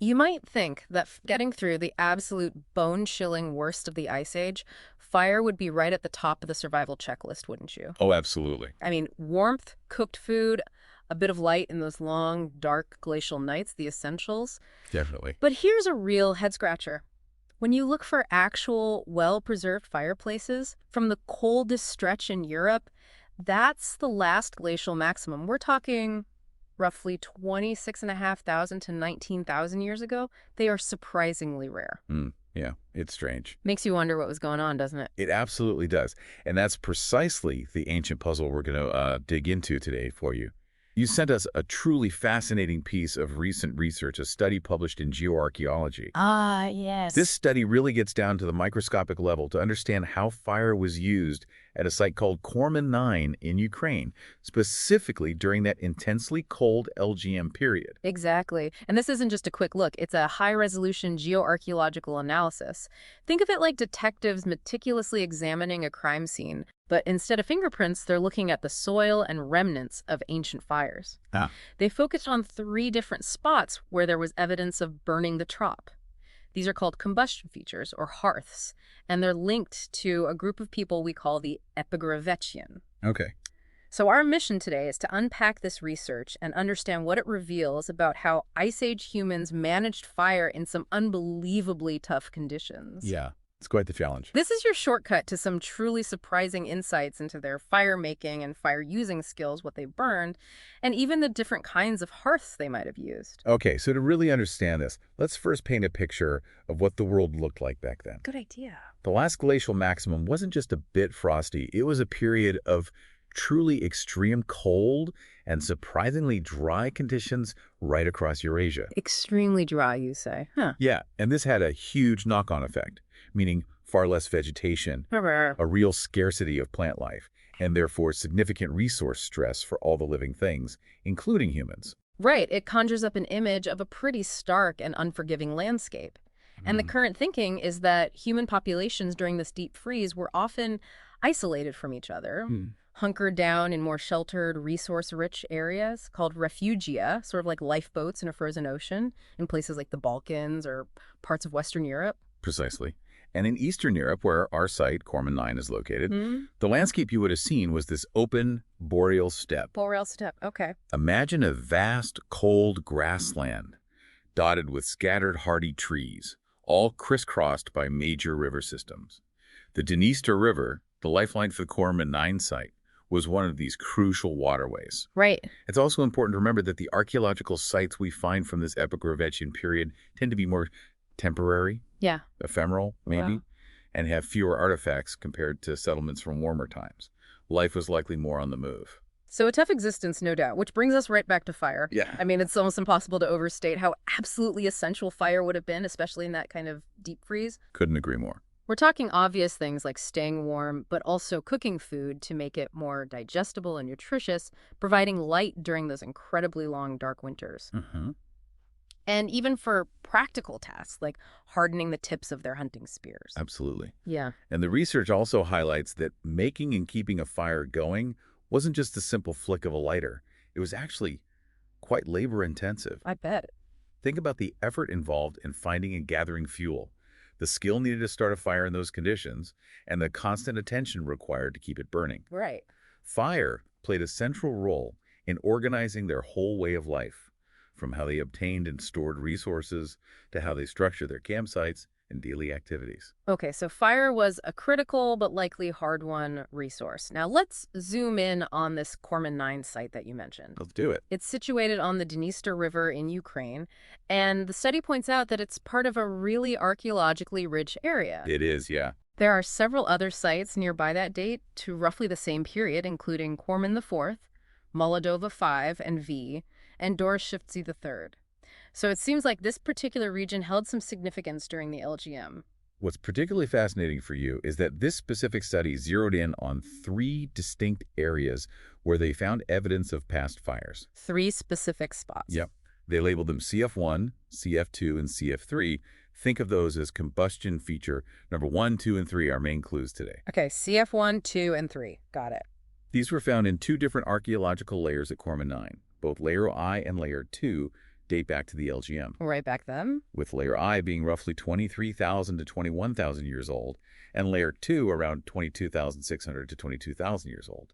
You might think that getting through the absolute bone-chilling worst of the Ice Age, fire would be right at the top of the survival checklist, wouldn't you? Oh, absolutely. I mean, warmth, cooked food, a bit of light in those long, dark glacial nights, the essentials. Definitely. But here's a real head-scratcher. When you look for actual, well-preserved fireplaces from the coldest stretch in Europe, that's the last glacial maximum. We're talking roughly 26,500 to 19,000 years ago. They are surprisingly rare. Yeah, it's strange. Makes you wonder what was going on, doesn't it? It absolutely does. And that's precisely the ancient puzzle we're going to dig into today for you. You sent us a truly fascinating piece of recent research, a study published in Geoarchaeology. Ah, yes. This study really gets down to the microscopic level to understand how fire was used at a site called Korman 9 in Ukraine, specifically during that intensely cold LGM period. Exactly. And this isn't just a quick look. It's a high-resolution geoarchaeological analysis. Think of it like detectives meticulously examining a crime scene, but instead of fingerprints, they're looking at the soil and remnants of ancient fires. Ah. They focused on 3 different spots where there was evidence of burning the trop. These are called combustion features, or hearths, and they're linked to a group of people we call the ephemeral. Okay. So our mission today is to unpack this research and understand what it reveals about how Ice Age humans managed fire in some unbelievably tough conditions. Yeah, it's quite the challenge. This is your shortcut to some truly surprising insights into their fire-making and fire-using skills, what they burned, and even the different kinds of hearths they might have used. Okay, so to really understand this, let's first paint a picture of what the world looked like back then. Good idea. The last glacial maximum wasn't just a bit frosty. It was a period of truly extreme cold and surprisingly dry conditions right across Eurasia. Extremely dry, you say. Huh. Yeah, and this had a huge knock-on effect, meaning far less vegetation, a real scarcity of plant life, and therefore significant resource stress for all the living things, including humans. Right. It conjures up an image of a pretty stark and unforgiving landscape. And the current thinking is that human populations during this deep freeze were often isolated from each other, hunkered down in more sheltered, resource-rich areas called refugia, sort of like lifeboats in a frozen ocean, in places like the Balkans or parts of Western Europe. Precisely. And in Eastern Europe, where our site, Korman 9, is located, the landscape you would have seen was this open boreal steppe. Boreal steppe, okay. Imagine a vast, cold grassland dotted with scattered hardy trees, all crisscrossed by major river systems. The Dniester River, the lifeline for the Korman 9 site, was one of these crucial waterways. Right. It's also important to remember that the archaeological sites we find from this Epigravettian period tend to be more temporary, ephemeral, maybe, and have fewer artifacts compared to settlements from warmer times. Life was likely more on the move. So a tough existence, no doubt, which brings us right back to fire. Yeah. I mean, it's almost impossible to overstate how absolutely essential fire would have been, especially in that kind of deep freeze. Couldn't agree more. We're talking obvious things like staying warm, but also cooking food to make it more digestible and nutritious, providing light during those incredibly long, dark winters. And even for practical tasks, like hardening the tips of their hunting spears. Absolutely. Yeah. And the research also highlights that making and keeping a fire going wasn't just a simple flick of a lighter. It was actually quite labor-intensive. I bet. Think about the effort involved in finding and gathering fuel, the skill needed to start a fire in those conditions, and the constant attention required to keep it burning. Right. Fire played a central role in organizing their whole way of life, from how they obtained and stored resources to how they structured their campsites and daily activities. Okay, so fire was a critical but likely hard-won resource. Now let's zoom in on this Korman 9 site that you mentioned. Let's do it. It's situated on the Dniester River in Ukraine, and the study points out that it's part of a really archaeologically rich area. It is, yeah. There are several other sites nearby that date to roughly the same period, including Korman IV, Molodova V and V, and Doroshyvtsi III. So it seems like this particular region held some significance during the LGM. What's particularly fascinating for you is that this specific study zeroed in on 3 distinct areas where they found evidence of past fires. 3 specific spots. Yep. They labeled them CF1, CF2, and CF3. Think of those as combustion feature number 1, 2, and 3, our main clues today. Okay, CF1, 2, and 3. Got it. These were found in 2 different archaeological layers at Korman 9, both Layer I and Layer 2, date back to the LGM, Right back then? with layer I being roughly 23,000 to 21,000 years old, and layer 2 around 22,600 to 22,000 years old.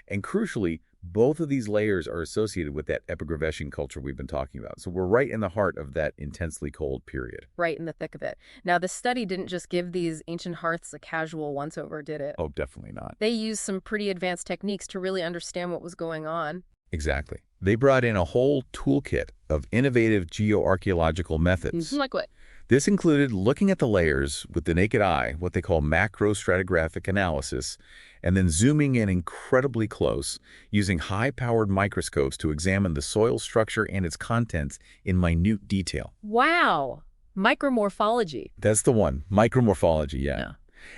And crucially, both of these layers are associated with that epigraveshing culture we've been talking about. So we're right in the heart of that intensely cold period. Right in the thick of it. Now, this study didn't just give these ancient hearths a casual once-over, did it? Oh, definitely not. They used some pretty advanced techniques to really understand what was going on. Exactly. They brought in a whole toolkit of innovative geoarchaeological methods. Like what? This included looking at the layers with the naked eye, what they call macrostratigraphic analysis, and then zooming in incredibly close, using high-powered microscopes to examine the soil structure and its contents in minute detail. Wow! Micromorphology. That's the one, micromorphology, yeah.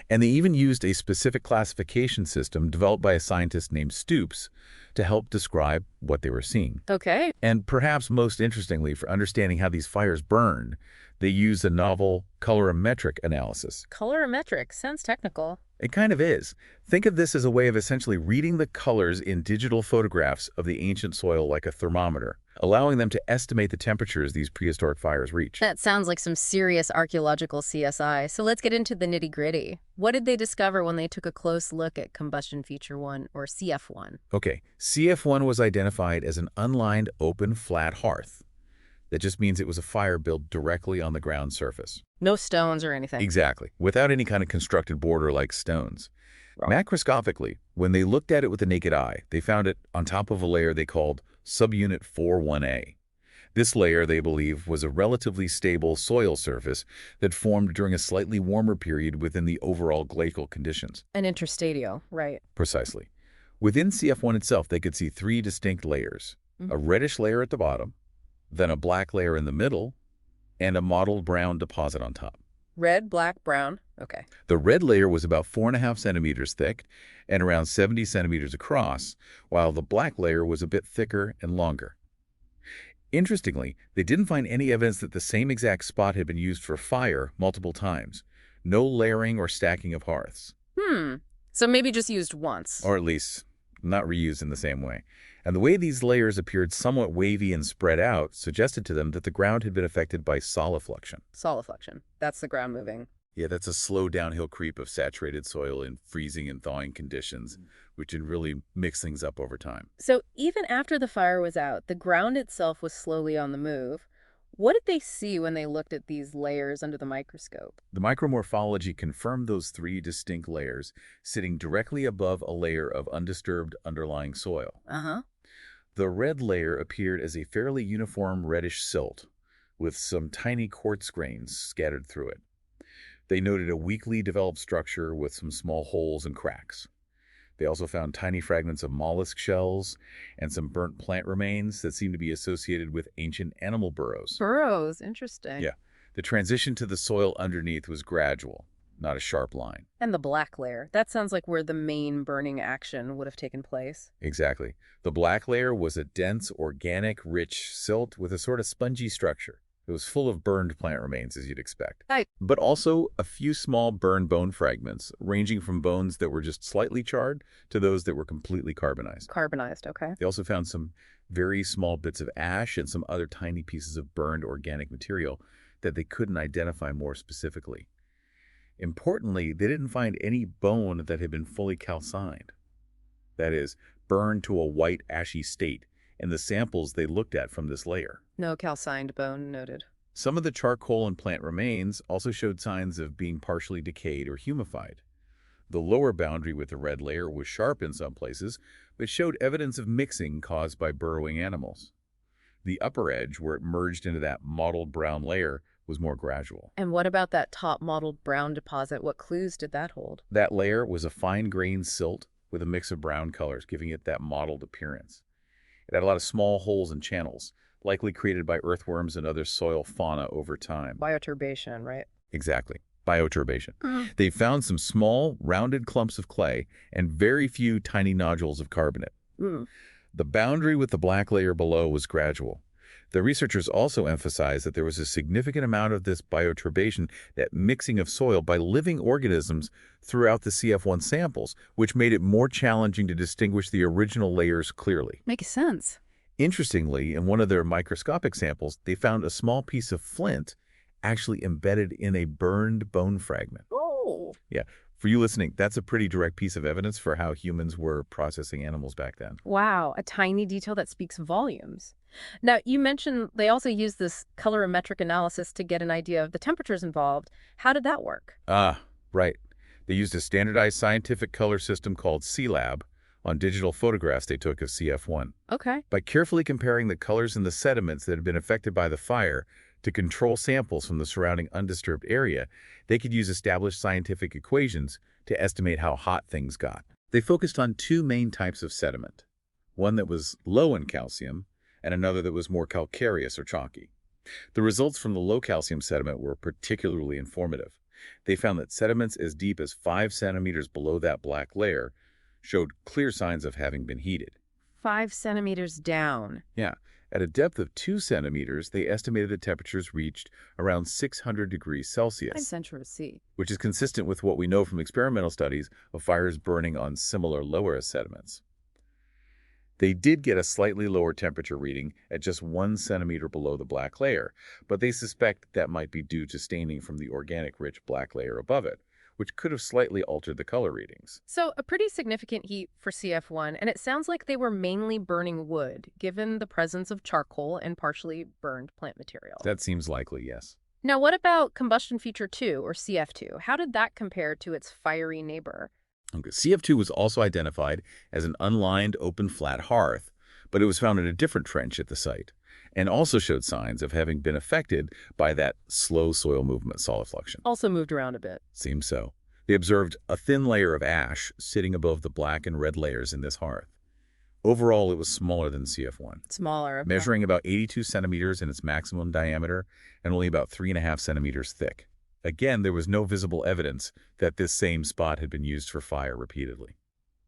And they even used a specific classification system developed by a scientist named Stoops to help describe what they were seeing. Okay. And perhaps most interestingly, for understanding how these fires burned, they used a novel colorimetric analysis. Colorimetric. Sounds technical. It kind of is. Think of this as a way of essentially reading the colors in digital photographs of the ancient soil like a thermometer, allowing them to estimate the temperatures these prehistoric fires reach. That sounds like some serious archaeological CSI. So let's get into the nitty-gritty. What did they discover when they took a close look at combustion feature 1, or CF1? Okay, CF1 was identified as an unlined open flat hearth. That just means it was a fire built directly on the ground surface. No stones or anything. Exactly, without any kind of constructed border like stones. Right. Macroscopically, when they looked at it with the naked eye, they found it on top of a layer they called subunit 41A. This layer, they believe, was a relatively stable soil surface that formed during a slightly warmer period within the overall glacial conditions. An interstadial, right. Precisely. Within CF1 itself, they could see 3 distinct layers. A reddish layer at the bottom, then a black layer in the middle, and a mottled brown deposit on top. Red, black, brown. Okay. The red layer was about 4.5 centimeters thick and around 70 centimeters across, while the black layer was a bit thicker and longer. Interestingly, they didn't find any evidence that the same exact spot had been used for fire multiple times. No layering or stacking of hearths. So maybe just used once. Or at least not reused in the same way. And the way these layers appeared somewhat wavy and spread out suggested to them that the ground had been affected by solifluction. Solifluction. That's the ground moving. Yeah, that's a slow downhill creep of saturated soil in freezing and thawing conditions, which can really mix things up over time. So even after the fire was out, the ground itself was slowly on the move. What did they see when they looked at these layers under the microscope? The micromorphology confirmed those 3 distinct layers sitting directly above a layer of undisturbed underlying soil. The red layer appeared as a fairly uniform reddish silt, with some tiny quartz grains scattered through it. They noted a weakly developed structure with some small holes and cracks. They also found tiny fragments of mollusk shells and some burnt plant remains that seemed to be associated with ancient animal burrows. Burrows, interesting. Yeah. The transition to the soil underneath was gradual, not a sharp line. And the black layer. That sounds like where the main burning action would have taken place. Exactly. The black layer was a dense, organic, rich silt with a sort of spongy structure. It was full of burned plant remains, as you'd expect. But also a few small burned bone fragments, ranging from bones that were just slightly charred to those that were completely carbonized. Carbonized, okay. They also found some very small bits of ash and some other tiny pieces of burned organic material that they couldn't identify more specifically. Importantly, they didn't find any bone that had been fully calcined. That is, burned to a white, ashy state in the samples they looked at from this layer. No calcined bone noted. Some of the charcoal and plant remains also showed signs of being partially decayed or humified. The lower boundary with the red layer was sharp in some places, but showed evidence of mixing caused by burrowing animals. The upper edge, where it merged into that mottled brown layer, was more gradual. And what about that top mottled brown deposit? What clues did that hold? That layer was a fine-grained silt with a mix of brown colors, giving it that mottled appearance. It had a lot of small holes and channels, likely created by earthworms and other soil fauna over time. Bioturbation, right? Exactly. Bioturbation. They found some small, rounded clumps of clay and very few tiny nodules of carbonate. The boundary with the black layer below was gradual. The researchers also emphasized that there was a significant amount of this bioturbation, that mixing of soil, by living organisms throughout the CF1 samples, which made it more challenging to distinguish the original layers clearly. Makes sense. Interestingly, in one of their microscopic samples, they found a small piece of flint actually embedded in a burned bone fragment. Oh. Yeah, for you listening, that's a pretty direct piece of evidence for how humans were processing animals back then. Wow, a tiny detail that speaks volumes. Now, you mentioned they also used this colorimetric analysis to get an idea of the temperatures involved. How did that work? Ah, right. They used a standardized scientific color system called CLAB on digital photographs they took of CF1. Okay. By carefully comparing the colors in the sediments that had been affected by the fire to control samples from the surrounding undisturbed area, they could use established scientific equations to estimate how hot things got. They focused on two main types of sediment, one that was low in calcium and another that was more calcareous or chalky. The results from the low calcium sediment were particularly informative. They found that sediments as deep as 5 centimeters below that black layer showed clear signs of having been heated. 5 centimeters down. Yeah, at a depth of 2 centimeters, they estimated the temperatures reached around 600 degrees Celsius, 5 centimeters C. which is consistent with what we know from experimental studies of fires burning on similar lower sediments. They did get a slightly lower temperature reading at just 1 centimeter below the black layer, but they suspect that might be due to staining from the organic-rich black layer above it, which could have slightly altered the color readings. So a pretty significant heat for CF1, and it sounds like they were mainly burning wood, given the presence of charcoal and partially burned plant material. That seems likely, yes. Now, what about combustion feature 2, or CF2? How did that compare to its fiery neighbor? Okay. CF2 was also identified as an unlined open flat hearth, but it was found in a different trench at the site, and also showed signs of having been affected by that slow soil movement solifluction. Also moved around a bit. Seems so. They observed a thin layer of ash sitting above the black and red layers in this hearth. Overall, it was smaller than CF1, Smaller. measuring about 82 centimeters in its maximum diameter and only about 3.5 centimeters thick. Again, there was no visible evidence that this same spot had been used for fire repeatedly.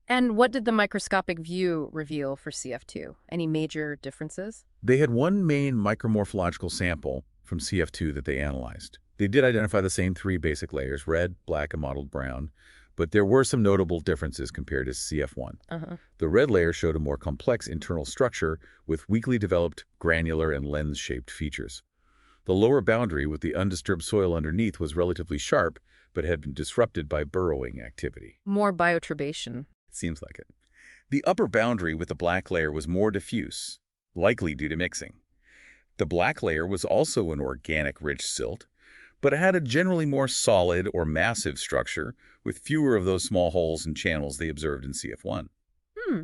And what did the microscopic view reveal for CF2? Any major differences? They had one main micromorphological sample from CF2 that they analyzed. They did identify the same 3 basic layers, red, black, and mottled brown, but there were some notable differences compared to CF1. The red layer showed a more complex internal structure with weakly developed granular and lens-shaped features. The lower boundary with the undisturbed soil underneath was relatively sharp, but had been disrupted by burrowing activity. More bioturbation. It seems like it. The upper boundary with the black layer was more diffuse, likely due to mixing. The black layer was also an organic-rich silt, but it had a generally more solid or massive structure with fewer of those small holes and channels they observed in CF1.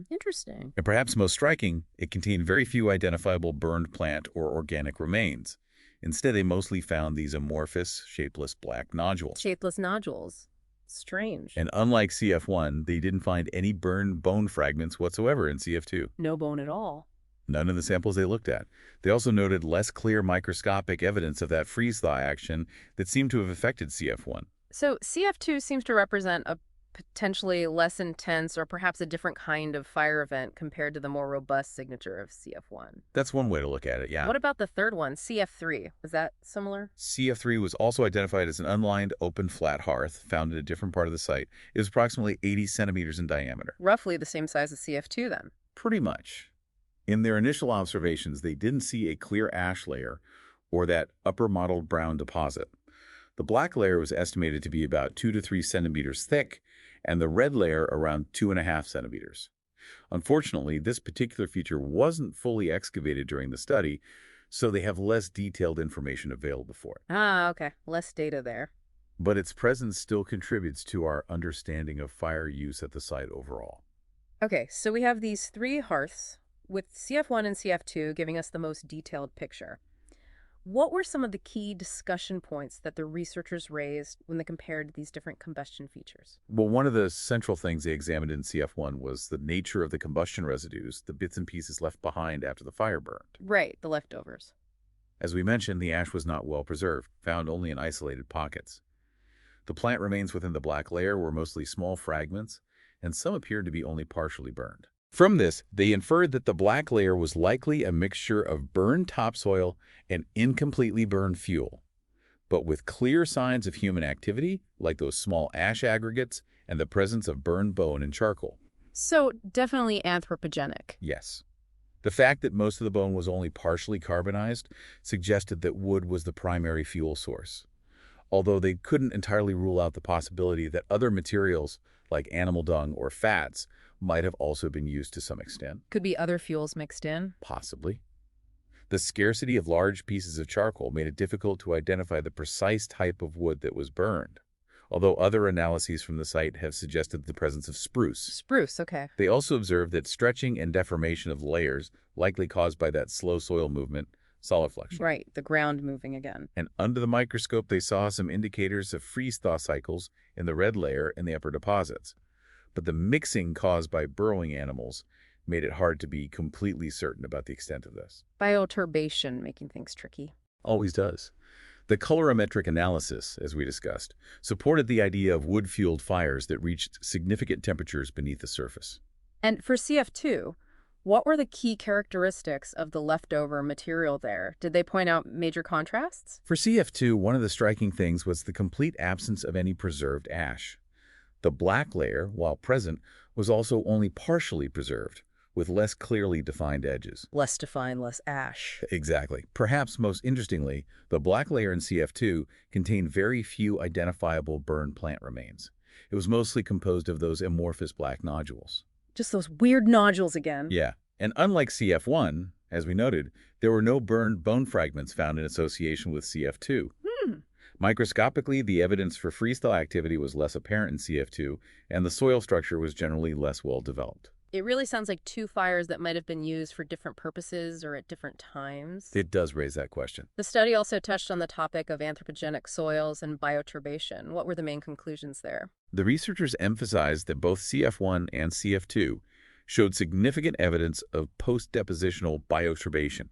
Interesting. And perhaps most striking, it contained very few identifiable burned plant or organic remains. Instead, they mostly found these amorphous, shapeless black nodules. Shapeless nodules. Strange. And unlike CF1, they didn't find any burned bone fragments whatsoever in CF2. No bone at all. None in the samples they looked at. They also noted less clear microscopic evidence of that freeze-thaw action that seemed to have affected CF1. So CF2 seems to represent a potentially less intense or perhaps a different kind of fire event compared to the more robust signature of CF1. That's one way to look at it, yeah. What about the third one, CF3? Was that similar? CF3 was also identified as an unlined open flat hearth found in a different part of the site. It was approximately 80 centimeters in diameter. Roughly the same size as CF2 then. Pretty much. In their initial observations, they didn't see a clear ash layer or that upper mottled brown deposit. The black layer was estimated to be about 2 to 3 centimeters thick, and the red layer around 2.5 centimeters. Unfortunately, this particular feature wasn't fully excavated during the study, so they have less detailed information available for it. Okay. Less data there. But its presence still contributes to our understanding of fire use at the site overall. Okay, so we have these 3 hearths, with CF1 and CF2 giving us the most detailed picture. What were some of the key discussion points that the researchers raised when they compared these different combustion features? Well, one of the central things they examined in CF1 was the nature of the combustion residues, the bits and pieces left behind after the fire burned. Right, the leftovers. As we mentioned, the ash was not well preserved, found only in isolated pockets. The plant remains within the black layer were mostly small fragments, and some appeared to be only partially burned. From this, they inferred that the black layer was likely a mixture of burned topsoil and incompletely burned fuel, but with clear signs of human activity, like those small ash aggregates and the presence of burned bone and charcoal. So definitely anthropogenic. Yes. The fact that most of the bone was only partially carbonized suggested that wood was the primary fuel source, although they couldn't entirely rule out the possibility that other materials, like animal dung or fats, might have also been used to some extent. Could be other fuels mixed in? Possibly. The scarcity of large pieces of charcoal made it difficult to identify the precise type of wood that was burned, although other analyses from the site have suggested the presence of spruce. Spruce, okay. They also observed that stretching and deformation of layers, likely caused by that slow soil movement, solifluction. Right, the ground moving again. And under the microscope, they saw some indicators of freeze-thaw cycles in the red layer in the upper deposits. But the mixing caused by burrowing animals made it hard to be completely certain about the extent of this. Bioturbation making things tricky. Always does. The colorimetric analysis, as we discussed, supported the idea of wood-fueled fires that reached significant temperatures beneath the surface. And for CF2, what were the key characteristics of the leftover material there? Did they point out major contrasts? For CF2, one of the striking things was the complete absence of any preserved ash. The black layer, while present, was also only partially preserved, with less clearly defined edges. Less defined, less ash. Exactly. Perhaps most interestingly, the black layer in CF2 contained very few identifiable burned plant remains. It was mostly composed of those amorphous black nodules. Just those weird nodules again. Yeah, and unlike CF1, as we noted, there were no burned bone fragments found in association with CF2. Microscopically, the evidence for freeze-thaw activity was less apparent in CF2, and the soil structure was generally less well developed. It really sounds like two fires that might have been used for different purposes or at different times. It does raise that question. The study also touched on the topic of anthropogenic soils and bioturbation. What were the main conclusions there? The researchers emphasized that both CF1 and CF2 showed significant evidence of post-depositional bioturbation,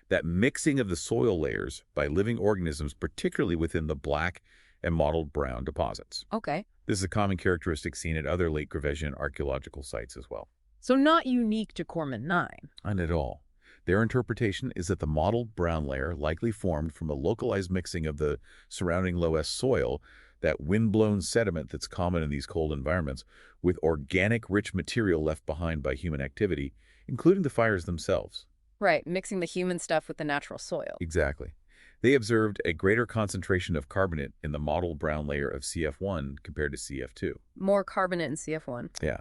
that mixing of the soil layers by living organisms, particularly within the black and mottled brown deposits. Okay. This is a common characteristic seen at other late Gravettian archaeological sites as well. So not unique to Korman 9. Not at all. Their interpretation is that the mottled brown layer likely formed from a localized mixing of the surrounding loess soil, that wind-blown sediment that's common in these cold environments, with organic rich material left behind by human activity, including the fires themselves. Right, mixing the human stuff with the natural soil. Exactly. They observed a greater concentration of carbonate in the mottled brown layer of CF1 compared to CF2. More carbonate in CF1. Yeah.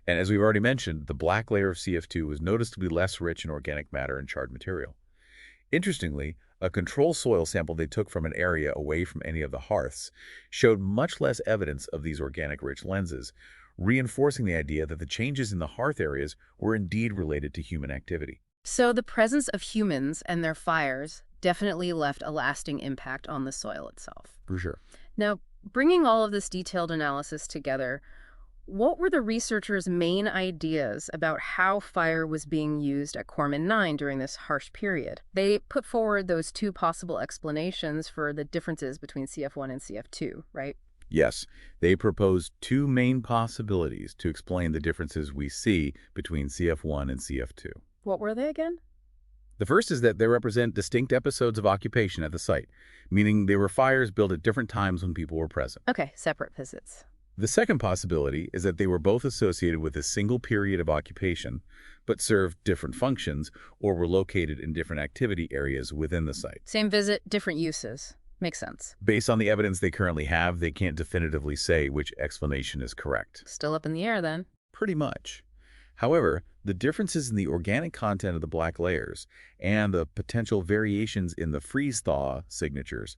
And as we've already mentioned, the black layer of CF2 was noticeably less rich in organic matter and charred material. Interestingly, a control soil sample they took from an area away from any of the hearths showed much less evidence of these organic-rich lenses, reinforcing the idea that the changes in the hearth areas were indeed related to human activity. So the presence of humans and their fires definitely left a lasting impact on the soil itself. For sure. Now, bringing all of this detailed analysis together, what were the researchers' main ideas about how fire was being used at Korman 9 during this harsh period? They put forward those two possible explanations for the differences between CF1 and CF2, right? Yes, they proposed two main possibilities to explain the differences we see between CF1 and CF2. What were they again? The first is that they represent distinct episodes of occupation at the site, meaning they were fires built at different times when people were present. Okay, separate visits. The second possibility is that they were both associated with a single period of occupation, but served different functions or were located in different activity areas within the site. Same visit, different uses. Makes sense. Based on the evidence they currently have, they can't definitively say which explanation is correct. Still up in the air then. Pretty much. However, the differences in the organic content of the black layers and the potential variations in the freeze-thaw signatures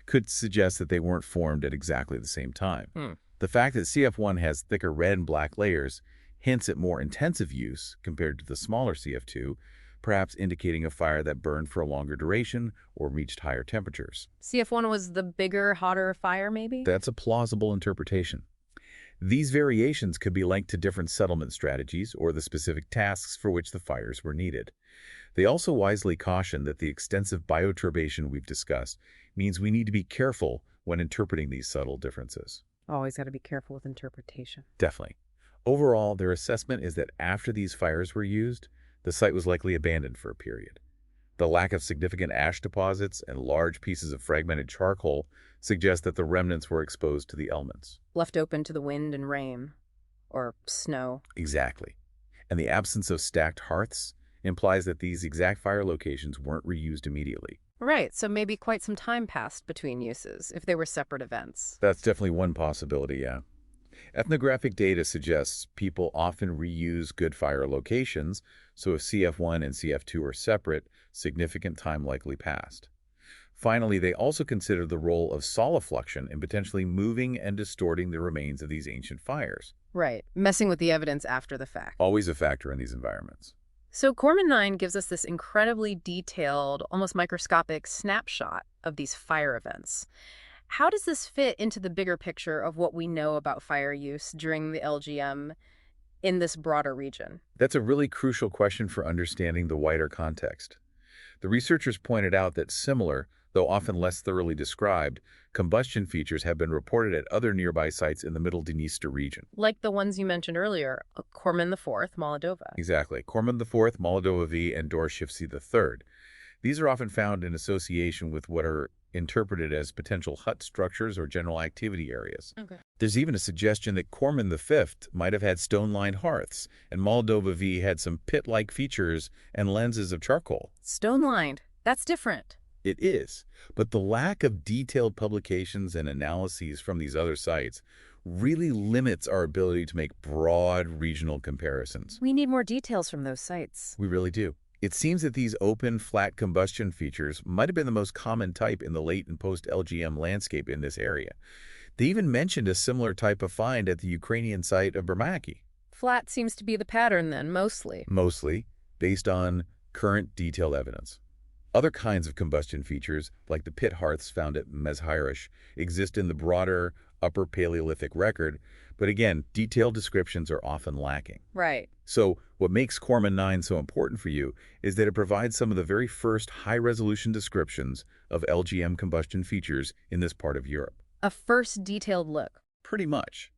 could suggest that they weren't formed at exactly the same time. The fact that CF1 has thicker red and black layers hints at more intensive use compared to the smaller CF2, perhaps indicating a fire that burned for a longer duration or reached higher temperatures. CF1 was the bigger, hotter fire, maybe? That's a plausible interpretation. These variations could be linked to different settlement strategies or the specific tasks for which the fires were needed. They also wisely caution that the extensive bioturbation we've discussed means we need to be careful when interpreting these subtle differences. Always got to be careful with interpretation. Definitely. Overall, their assessment is that after these fires were used, the site was likely abandoned for a period. The lack of significant ash deposits and large pieces of fragmented charcoal suggest that the remnants were exposed to the elements. Left open to the wind and rain. Or snow. Exactly. And the absence of stacked hearths implies that these exact fire locations weren't reused immediately. Right, so maybe quite some time passed between uses, if they were separate events. That's definitely one possibility, yeah. Ethnographic data suggests people often reuse good fire locations, so if CF1 and CF2 are separate, significant time likely passed. Finally, they also consider the role of solifluction in potentially moving and distorting the remains of these ancient fires. Right, messing with the evidence after the fact. Always a factor in these environments. So Korman 9 gives us this incredibly detailed, almost microscopic snapshot of these fire events. How does this fit into the bigger picture of what we know about fire use during the LGM in this broader region? That's a really crucial question for understanding the wider context. The researchers pointed out that similar, though often less thoroughly described, combustion features have been reported at other nearby sites in the Middle Dniester region. Like the ones you mentioned earlier, Korman IV, Moldova. Exactly. Korman IV, Moldova V, and Dorshivsy III. These are often found in association with what are interpreted as potential hut structures or general activity areas. Okay. There's even a suggestion that Korman V might have had stone-lined hearths, and Moldova V had some pit-like features and lenses of charcoal. Stone-lined. That's different. It is, but the lack of detailed publications and analyses from these other sites really limits our ability to make broad regional comparisons. We need more details from those sites. We really do. It seems that these open, flat combustion features might have been the most common type in the late and post-LGM landscape in this area. They even mentioned a similar type of find at the Ukrainian site of Bermaki. Flat seems to be the pattern then, mostly. Mostly, based on current detailed evidence. Other kinds of combustion features, like the pit hearths found at Mezhirish, exist in the broader Upper Paleolithic record, but again, detailed descriptions are often lacking. Right. So what makes Korman 9 so important for you is that it provides some of the very first high-resolution descriptions of LGM combustion features in this part of Europe. A first detailed look. Pretty much.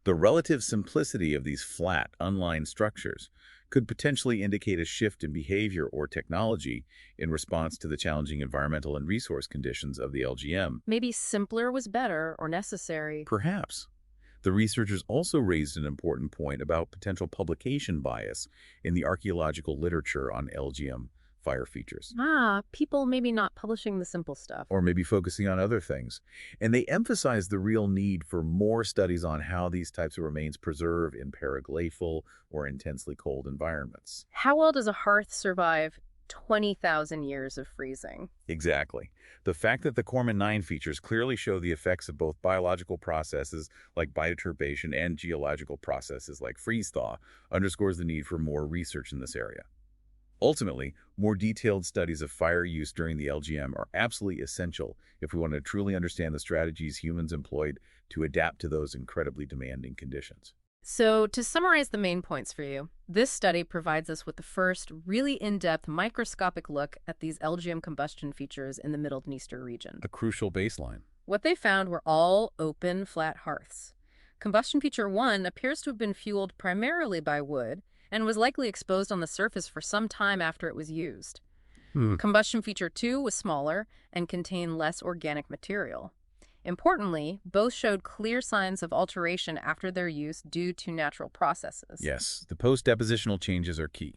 The relative simplicity of these flat, unlined structures could potentially indicate a shift in behavior or technology in response to the challenging environmental and resource conditions of the LGM. Maybe simpler was better or necessary. Perhaps. The researchers also raised an important point about potential publication bias in the archaeological literature on LGM fire features. People maybe not publishing the simple stuff. Or maybe focusing on other things. And they emphasized the real need for more studies on how these types of remains preserve in paraglacial or intensely cold environments. How well does a hearth survive 20,000 years of freezing? Exactly. The fact that the Korman 9 features clearly show the effects of both biological processes like bioturbation and geological processes like freeze-thaw underscores the need for more research in this area. Ultimately, more detailed studies of fire use during the LGM are absolutely essential if we want to truly understand the strategies humans employed to adapt to those incredibly demanding conditions. So, to summarize the main points for you, this study provides us with the first really in-depth microscopic look at these LGM combustion features in the Middle Dniester region. A crucial baseline. What they found were all open, flat hearths. Combustion feature 1 appears to have been fueled primarily by wood and was likely exposed on the surface for some time after it was used. Combustion feature 2 was smaller and contained less organic material. Importantly, both showed clear signs of alteration after their use due to natural processes. Yes, the post-depositional changes are key.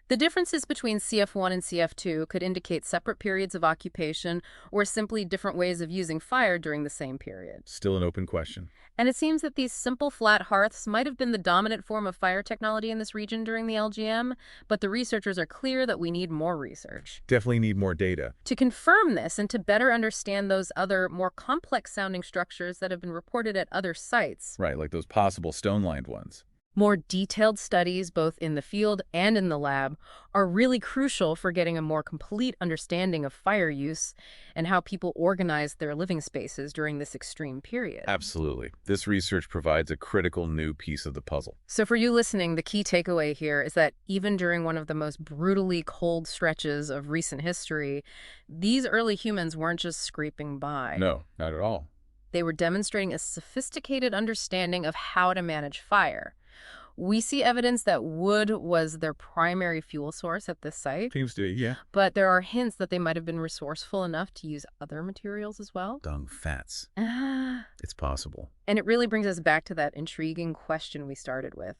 The differences between CF1 and CF2 could indicate separate periods of occupation or simply different ways of using fire during the same period. Still an open question. And it seems that these simple flat hearths might have been the dominant form of fire technology in this region during the LGM, but the researchers are clear that we need more research. Definitely need more data. To confirm this and to better understand those other, more complex-sounding structures that have been reported at other sites. Right, like those possible stone-lined ones. More detailed studies, both in the field and in the lab, are really crucial for getting a more complete understanding of fire use and how people organize their living spaces during this extreme period. Absolutely. This research provides a critical new piece of the puzzle. So for you listening, the key takeaway here is that even during one of the most brutally cold stretches of recent history, these early humans weren't just scraping by. No, not at all. They were demonstrating a sophisticated understanding of how to manage fire. We see evidence that wood was their primary fuel source at this site. Seems to be, yeah. But there are hints that they might have been resourceful enough to use other materials as well. Dung fats. It's possible. And it really brings us back to that intriguing question we started with.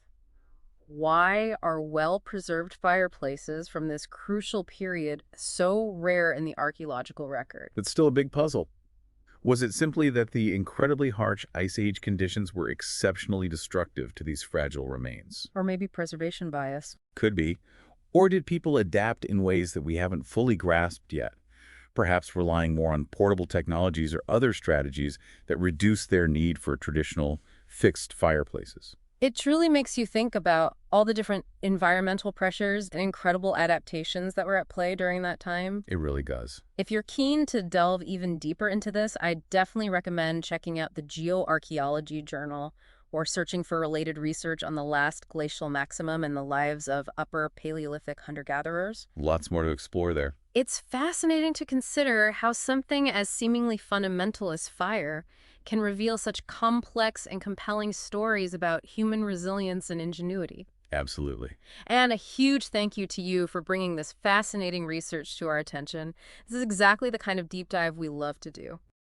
Why are well-preserved fireplaces from this crucial period so rare in the archaeological record? That's still a big puzzle. Was it simply that the incredibly harsh Ice Age conditions were exceptionally destructive to these fragile remains? Or maybe preservation bias? Could be. Or did people adapt in ways that we haven't fully grasped yet? Perhaps relying more on portable technologies or other strategies that reduce their need for traditional fixed fireplaces. It truly makes you think about all the different environmental pressures and incredible adaptations that were at play during that time. It really does. If you're keen to delve even deeper into this, I definitely recommend checking out the Geoarchaeology journal or searching for related research on the Last Glacial Maximum and the lives of Upper Paleolithic hunter-gatherers. Lots more to explore there. It's fascinating to consider how something as seemingly fundamental as fire can reveal such complex and compelling stories about human resilience and ingenuity. Absolutely. And a huge thank you to you for bringing this fascinating research to our attention. This is exactly the kind of deep dive we love to do.